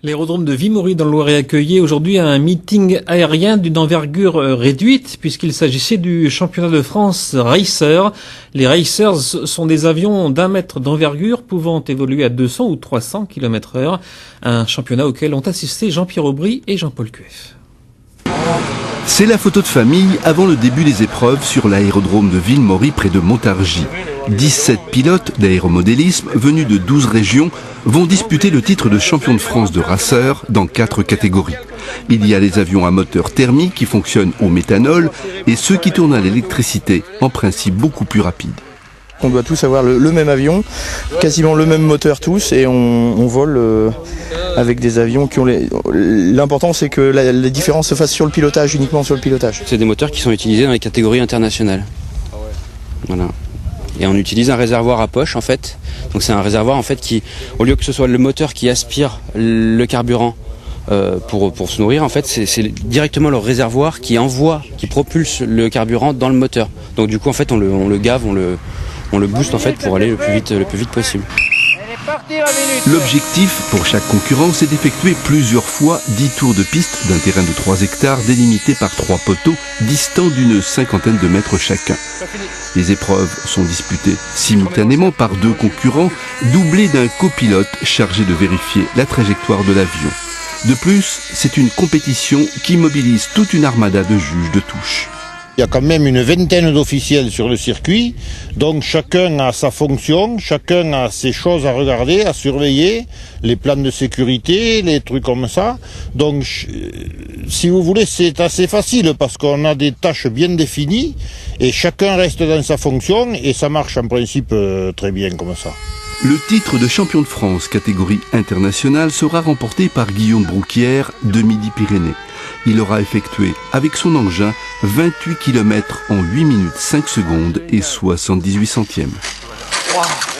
L'aérodrome de Vimory dans le Loiret accueillait aujourd'hui un meeting aérien d'une envergure réduite puisqu'il s'agissait du championnat de France Racer. Les Racers sont des avions d'1 mètre d'envergure pouvant évoluer à 200 ou 300 km/h. Un championnat auquel ont assisté Jean-Pierre Aubry et Jean-Paul Cueff. C'est la photo de famille avant le début des épreuves sur l'aérodrome de Vimory près de Montargis. 17 pilotes d'aéromodélisme venus de 12 régions vont disputer le titre de champion de France de racer dans 4 catégories. Il y a les avions à moteur thermique qui fonctionnent au méthanol et ceux qui tournent à l'électricité, en principe beaucoup plus rapides. On doit tous avoir le même avion, quasiment le même moteur tous, et on vole avec des avions qui ont L'important c'est que la différence se fasse sur le pilotage, uniquement sur le pilotage. C'est des moteurs qui sont utilisés dans les catégories internationales. Voilà. Et on utilise un réservoir à poche en fait. Donc c'est un réservoir en fait qui, au lieu que ce soit le moteur qui aspire le carburant pour se nourrir, en fait c'est directement le réservoir qui propulse le carburant dans le moteur. Donc du coup en fait on le gave, on le booste en fait pour aller le plus vite possible. L'objectif pour chaque concurrent, c'est d'effectuer plusieurs fois 10 tours de piste d'un terrain de 3 hectares délimité par 3 poteaux distants d'une 50aine de mètres chacun. Les épreuves sont disputées simultanément par 2 concurrents, doublés d'un copilote chargé de vérifier la trajectoire de l'avion. De plus, c'est une compétition qui mobilise toute une armada de juges de touche. Il y a quand même une vingtaine d'officiels sur le circuit, donc chacun a sa fonction, chacun a ses choses à regarder, à surveiller, les plans de sécurité, les trucs comme ça. Donc, si vous voulez, c'est assez facile parce qu'on a des tâches bien définies et chacun reste dans sa fonction et ça marche en principe très bien comme ça. Le titre de champion de France catégorie internationale sera remporté par Guillaume Brouquière de Midi-Pyrénées. Il aura effectué avec son engin 28 km en 8 minutes 5 secondes et 78 centièmes. Wow.